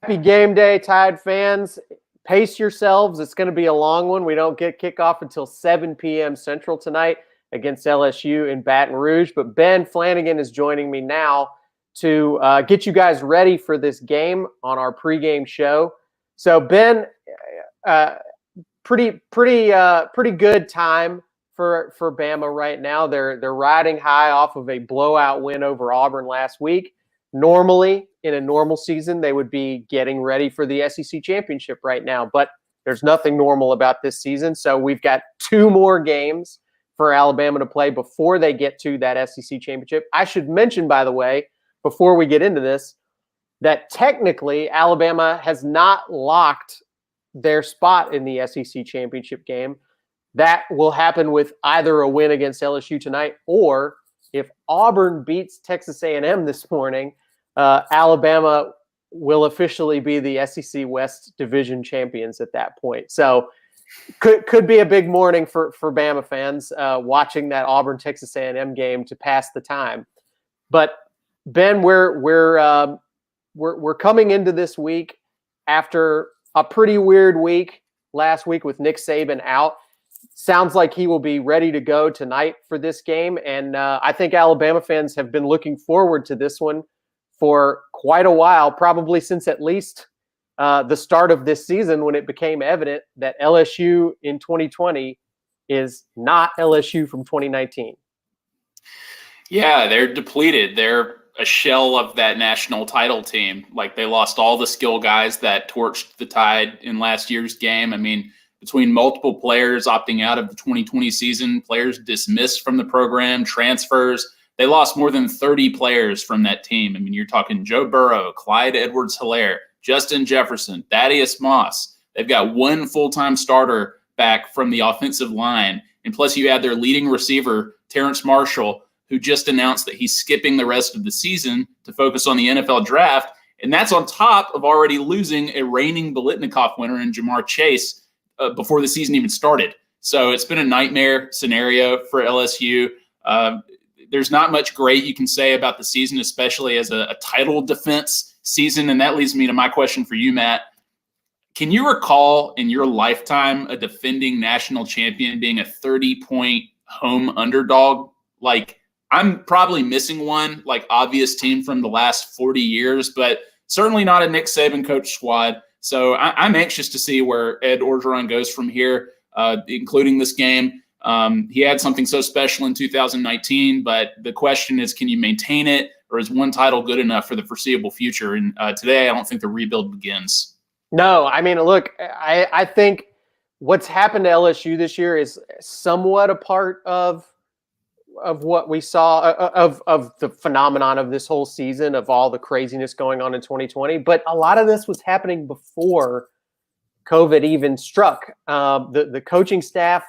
Happy game day, Tide fans. Pace yourselves. It's going to be a long one. We don't get kickoff until 7 p.m. Central tonight against LSU in Baton Rouge. But Ben Flanagan is joining me now to get you guys ready for this game on our pregame show. So, Ben, pretty good time for Bama right now. They're riding high off of a blowout win over Auburn last week. Normally, in a normal season, they would be getting ready for the SEC championship right now, but there's nothing normal about this season. So we've got 2 more games for Alabama to play before they get to that SEC championship. I should mention, by the way, before we get into this, that technically Alabama has not locked their spot in the SEC championship game. That will happen with either a win against LSU tonight, or if Auburn beats Texas A&M this morning, Alabama will officially be the SEC West Division champions at that point. So could be a big morning for Bama fans watching that Auburn Texas A&M game to pass the time. But Ben, we're coming into this week after a pretty weird week last week with Nick Saban out. Sounds like he will be ready to go tonight for this game. And I think Alabama fans have been looking forward to this one for quite a while, probably since at least the start of this season, when it became evident that LSU in 2020 is not LSU from 2019. Yeah, they're depleted. They're a shell of that national title team. Like, they lost all the skill guys that torched the Tide in last year's game. I mean, between multiple players opting out of the 2020 season, players dismissed from the program, transfers, they lost more than 30 players from that team. I mean, you're talking Joe Burrow, Clyde Edwards-Helaire, Justin Jefferson, Thaddeus Moss. They've got 1 full-time starter back from the offensive line. And plus you add their leading receiver, Terrence Marshall, who just announced that he's skipping the rest of the season to focus on the NFL draft. And that's on top of already losing a reigning Biletnikoff winner in Jamar Chase before the season even started. So it's been a nightmare scenario for LSU. There's not much great you can say about the season, especially as a title defense season. And that leads me to my question for you, Matt. Can you recall in your lifetime a defending national champion being a 30-point home underdog? Like, I'm probably missing one, like obvious team from the last 40 years, but certainly not a Nick Saban coach squad. So I'm anxious to see where Ed Orgeron goes from here, including this game. He had something so special in 2019, but the question is, can you maintain it, or is one title good enough for the foreseeable future? And today, I don't think the rebuild begins. No, I mean, look, I think what's happened to LSU this year is somewhat a part of what we saw of the phenomenon of this whole season, of all the craziness going on in 2020. But a lot of this was happening before COVID even struck. The coaching staff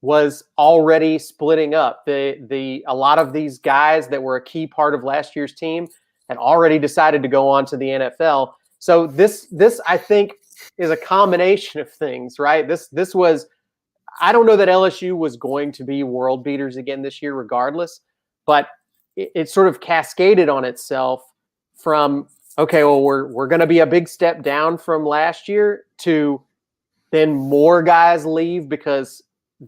was already splitting up. A lot of these guys that were a key part of last year's team had already decided to go on to the NFL. So this I think is a combination of things, right? This was, I don't know that LSU was going to be world beaters again this year regardless, but it sort of cascaded on itself from, okay, well, we're going to be a big step down from last year, to then more guys leave because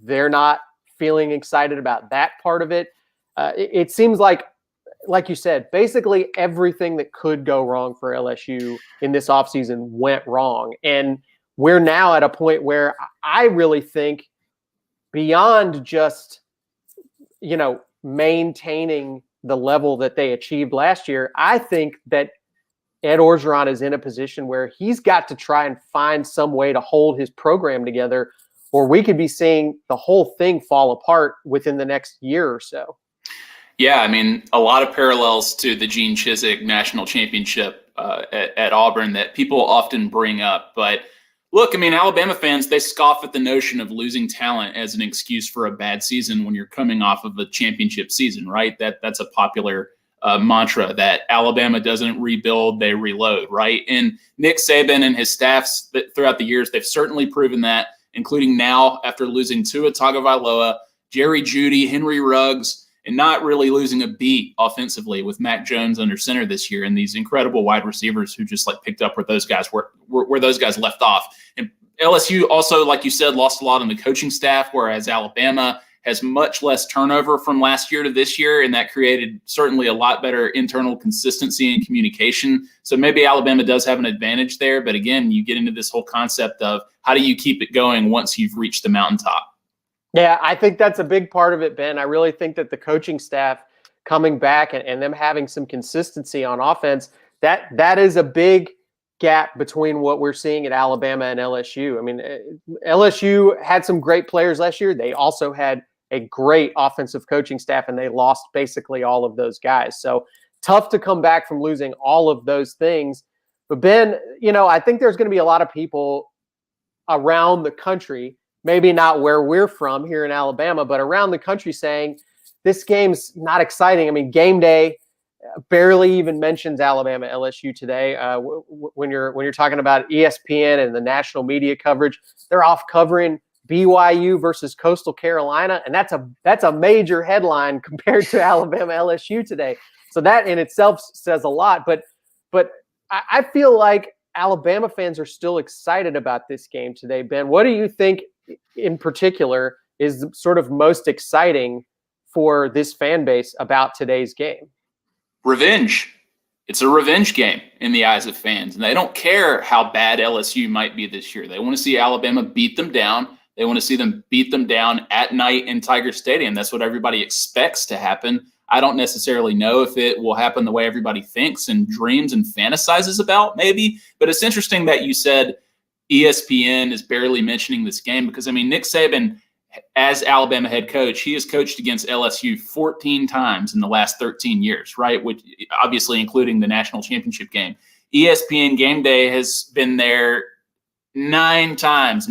they're not feeling excited about that part of it. It seems like you said, basically everything that could go wrong for LSU in this offseason went wrong. And we're now at a point where I really think, beyond just, maintaining the level that they achieved last year, I think that Ed Orgeron is in a position where he's got to try and find some way to hold his program together, or we could be seeing the whole thing fall apart within the next year or so. Yeah, I mean, a lot of parallels to the Gene Chizik national championship at Auburn that people often bring up. But look, I mean, Alabama fans, they scoff at the notion of losing talent as an excuse for a bad season when you're coming off of a championship season, right? That's a popular mantra, that Alabama doesn't rebuild, they reload, right? And Nick Saban and his staffs throughout the years, they've certainly proven that, including now after losing Tua Tagovailoa, Jerry Jeudy, Henry Ruggs, and not really losing a beat offensively with Mac Jones under center this year and these incredible wide receivers who just like picked up where those guys where those guys left off. And LSU also, like you said, lost a lot on the coaching staff, whereas Alabama has much less turnover from last year to this year, and that created certainly a lot better internal consistency and communication. So maybe Alabama does have an advantage there, but again, you get into this whole concept of how do you keep it going once you've reached the mountaintop? Yeah, I think that's a big part of it, Ben. I really think that the coaching staff coming back and them having some consistency on offense, that is a big gap between what we're seeing at Alabama and LSU. I mean, LSU had some great players last year. They also had a great offensive coaching staff, and they lost basically all of those guys. So tough to come back from losing all of those things. But Ben, I think there's going to be a lot of people around the country, maybe not where we're from here in Alabama, but around the country saying this game's not exciting. I mean, game day barely even mentions Alabama LSU today. When you're talking about ESPN and the national media coverage, they're off covering BYU versus Coastal Carolina, and that's a major headline compared to Alabama LSU today. So that in itself says a lot. But I feel like Alabama fans are still excited about this game today. Ben, what do you think in particular is sort of most exciting for this fan base about today's game? Revenge. It's a revenge game in the eyes of fans, and they don't care how bad LSU might be this year. They want to see Alabama beat them down. They want to see them beat them down at night in Tiger Stadium. That's what everybody expects to happen. I don't necessarily know if it will happen the way everybody thinks and dreams and fantasizes about, maybe. But it's interesting that you said ESPN is barely mentioning this game because, I mean, Nick Saban, as Alabama head coach, he has coached against LSU 14 times in the last 13 years, right? Which obviously including the national championship game. ESPN Game Day has been there nine times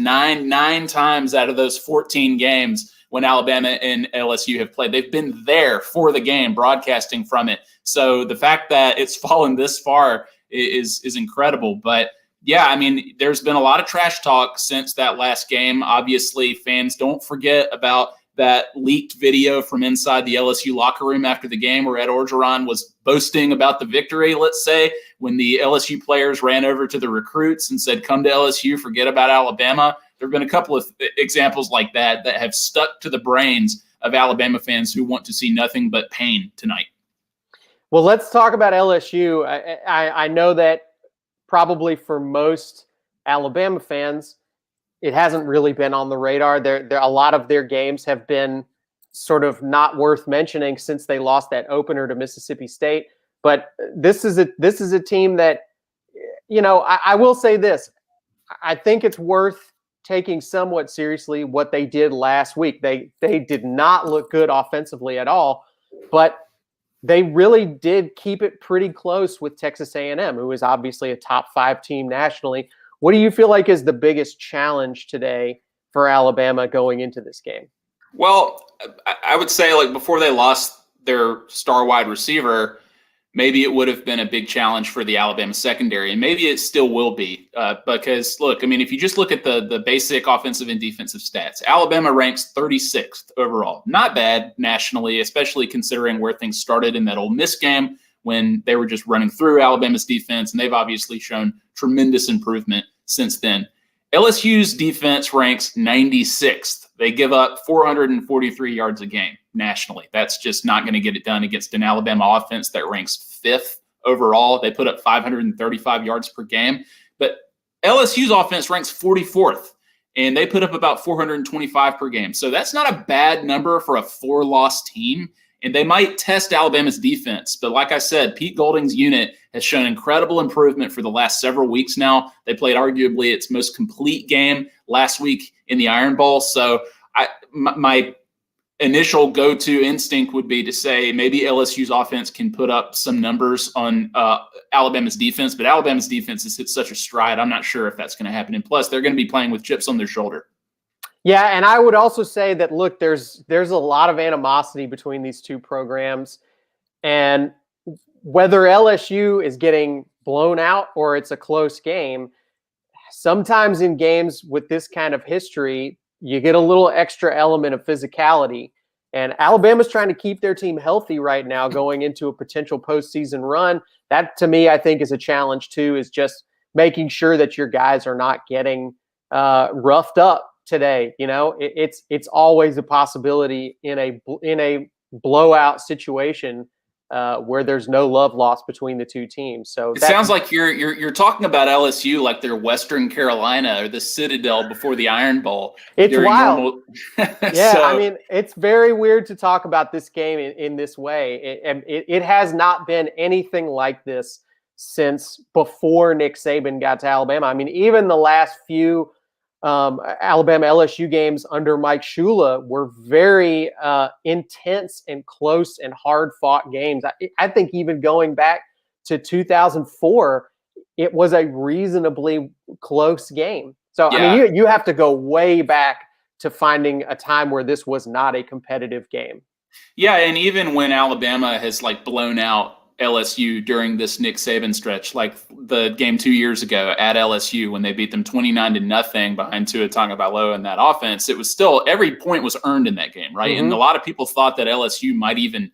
out of those 14 games when Alabama and LSU have played. They've been there for the game, broadcasting from it. So the fact that it's fallen this far is incredible. But yeah, I mean, there's been a lot of trash talk since that last game. Obviously, fans don't forget about that leaked video from inside the LSU locker room after the game where Ed Orgeron was boasting about the victory, let's say, when the LSU players ran over to the recruits and said, come to LSU, forget about Alabama. There have been a couple of examples like that have stuck to the brains of Alabama fans who want to see nothing but pain tonight. Well, let's talk about LSU. I know that probably for most Alabama fans, it hasn't really been on the radar. A lot of their games have been sort of not worth mentioning since they lost that opener to Mississippi State. But this is a team that, I will say this. I think it's worth taking somewhat seriously what they did last week. They did not look good offensively at all, but they really did keep it pretty close with Texas A&M, who is obviously a top 5 team nationally. What do you feel like is the biggest challenge today for Alabama going into this game? Well, I would say like before they lost their star wide receiver, maybe it would have been a big challenge for the Alabama secondary, and maybe it still will be because, look, I mean, if you just look at the basic offensive and defensive stats, Alabama ranks 36th overall. Not bad nationally, especially considering where things started in that Ole Miss game when they were just running through Alabama's defense, and they've obviously shown tremendous improvement since then. LSU's defense ranks 96th. They give up 443 yards a game nationally. That's just not going to get it done against an Alabama offense that ranks 5th overall. They put up 535 yards per game. But LSU's offense ranks 44th, and they put up about 425 per game. So that's not a bad number for a 4-loss team. And they might test Alabama's defense. But like I said, Pete Golding's unit has shown incredible improvement for the last several weeks now. They played arguably its most complete game last week in the Iron Bowl. So my initial go-to instinct would be to say maybe LSU's offense can put up some numbers on Alabama's defense. But Alabama's defense has hit such a stride, I'm not sure if that's going to happen. And plus, they're going to be playing with chips on their shoulder. Yeah, and I would also say that, look, there's a lot of animosity between these two programs. And whether LSU is getting blown out or it's a close game, sometimes in games with this kind of history, you get a little extra element of physicality. And Alabama's trying to keep their team healthy right now going into a potential postseason run. That, to me, I think is a challenge too, is just making sure that your guys are not getting roughed up today. It's always a possibility in a blowout situation where there's no love lost between the two teams. So it sounds like you're talking about LSU like they're Western Carolina or the Citadel before the Iron Bowl. It's wild. Normal... Yeah, so, I mean, it's very weird to talk about this game in this way. It has not been anything like this since before Nick Saban got to Alabama. I mean, even the last few Alabama LSU games under Mike Shula were very intense and close and hard fought games. I think even going back to 2004, it was a reasonably close game. So, yeah. I mean, you have to go way back to finding a time where this was not a competitive game. Yeah, and even when Alabama has blown out LSU during this Nick Saban stretch, like the game 2 years ago at LSU when they beat them 29-0 behind Tua Tagovailoa and that offense, it was still every point was earned in that game, right? Mm-hmm. And a lot of people thought that LSU might even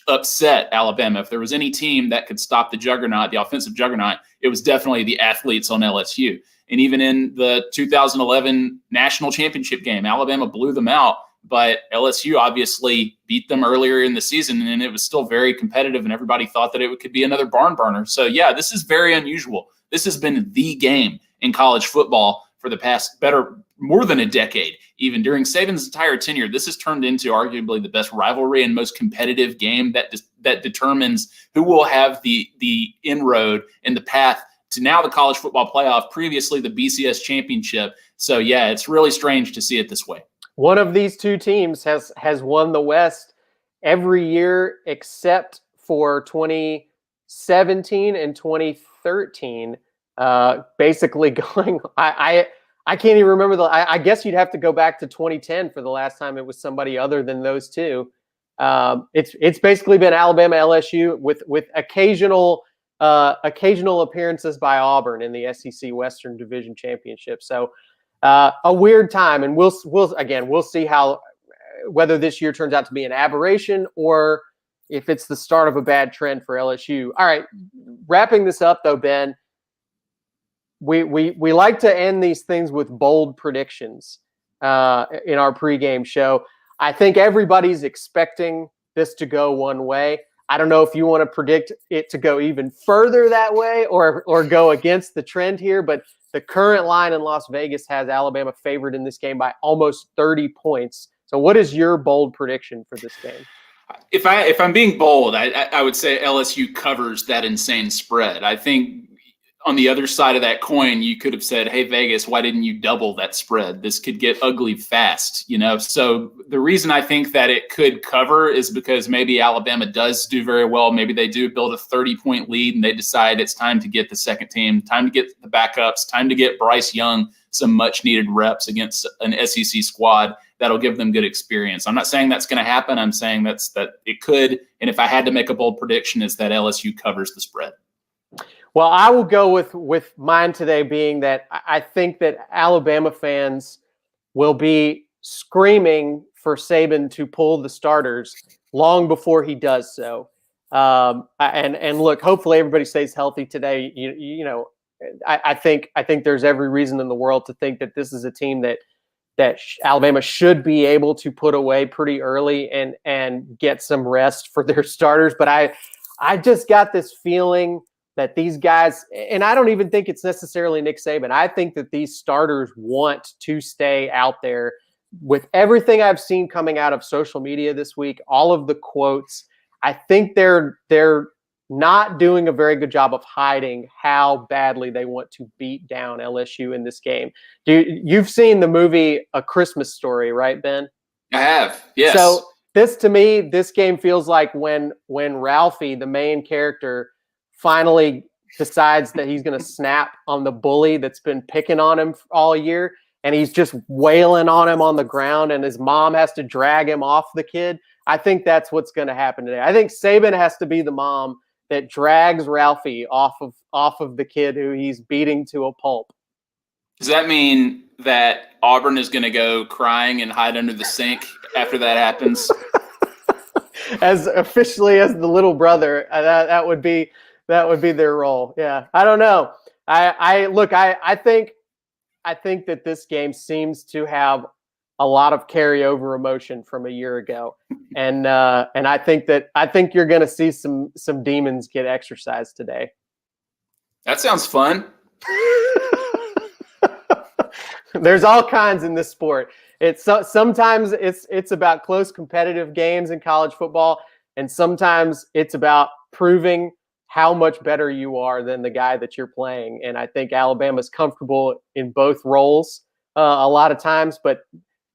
upset Alabama. If there was any team that could stop the juggernaut, the offensive juggernaut, it was definitely the athletes on LSU. And even in the 2011 national championship game, Alabama blew them out. But LSU obviously beat them earlier in the season, and it was still very competitive, and everybody thought that it could be another barn burner. So, yeah, this is very unusual. This has been the game in college football for the past more than a decade. Even during Saban's entire tenure, this has turned into arguably the best rivalry and most competitive game that determines who will have the inroad and the path to now the college football playoff, previously the BCS championship. So, yeah, it's really strange to see it this way. One of these two teams has won the West every year except for 2017 and 2013. Basically going, I can't even remember I guess you'd have to go back to 2010 for the last time it was somebody other than those two. It's basically been Alabama, LSU with occasional appearances by Auburn in the SEC Western Division Championship. So. A weird time, and we'll see how whether this year turns out to be an aberration or if it's the start of a bad trend for LSU. All right, wrapping this up though, Ben, we like to end these things with bold predictions in our pregame show. I think everybody's expecting this to go one way. I don't know if you want to predict it to go even further that way or go against the trend here, but the current line in Las Vegas has Alabama favored in this game by almost 30 points. So what is your bold prediction for this game? If I'm being bold, I would say LSU covers that insane spread. I think on the other side of that coin, you could have said, hey, Vegas, why didn't you double that spread? This could get ugly fast, So the reason I think that it could cover is because maybe Alabama does do very well. Maybe they do build a 30-point lead and they decide it's time to get the second team, time to get the backups, time to get Bryce Young some much-needed reps against an SEC squad that'll give them good experience. I'm not saying that's going to happen. I'm saying that it could. And if I had to make a bold prediction, is that LSU covers the spread. Well, I will go with mine today being that I think that Alabama fans will be screaming for Saban to pull the starters long before he does so. And look, hopefully everybody stays healthy today. I think there's every reason in the world to think that this is a team that Alabama should be able to put away pretty early and get some rest for their starters. But I just got this feeling that these guys, and I don't even think it's necessarily Nick Saban. I think that these starters want to stay out there. With everything I've seen coming out of social media this week, all of the quotes, I think they're not doing a very good job of hiding how badly they want to beat down LSU in this game. You've seen the movie A Christmas Story, right, Ben? I have, yes. So to me, this game feels like when Ralphie, the main character, finally decides that he's going to snap on the bully that's been picking on him all year, and he's just wailing on him on the ground, and his mom has to drag him off the kid. I think that's what's going to happen today. I think Saban has to be the mom that drags Ralphie off of the kid who he's beating to a pulp. Does that mean that Auburn is going to go crying and hide under the sink after that happens? as officially as the little brother. That would be their role. Yeah, I don't know. I think that this game seems to have a lot of carryover emotion from a year ago, and I think you're going to see some demons get exercised today. That sounds fun. There's all kinds in this sport. Sometimes it's about close competitive games in college football, and sometimes it's about proving how much better you are than the guy that you're playing. And I think Alabama's comfortable in both roles a lot of times, but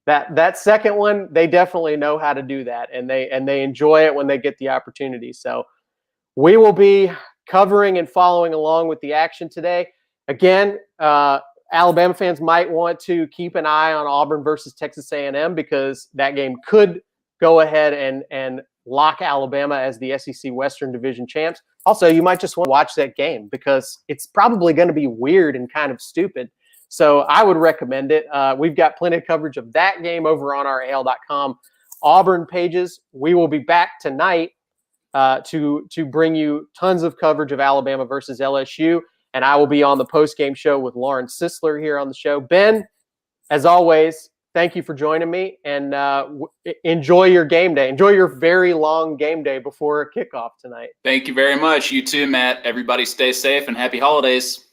that second one, they definitely know how to do that, and they enjoy it when they get the opportunity. So we will be covering and following along with the action today. Again, Alabama fans might want to keep an eye on Auburn versus Texas A&M, because that game could go ahead and lock Alabama as the SEC Western Division champs. Also, you might just want to watch that game because it's probably going to be weird and kind of stupid. So I would recommend it. We've got plenty of coverage of that game over on our AL.com Auburn pages. We will be back tonight to bring you tons of coverage of Alabama versus LSU. And I will be on the post-game show with Lauren Sisler here on the show. Ben, as always, thank you for joining me, and enjoy your game day. Enjoy your very long game day before kickoff tonight. Thank you very much. You too, Matt. Everybody stay safe and happy holidays.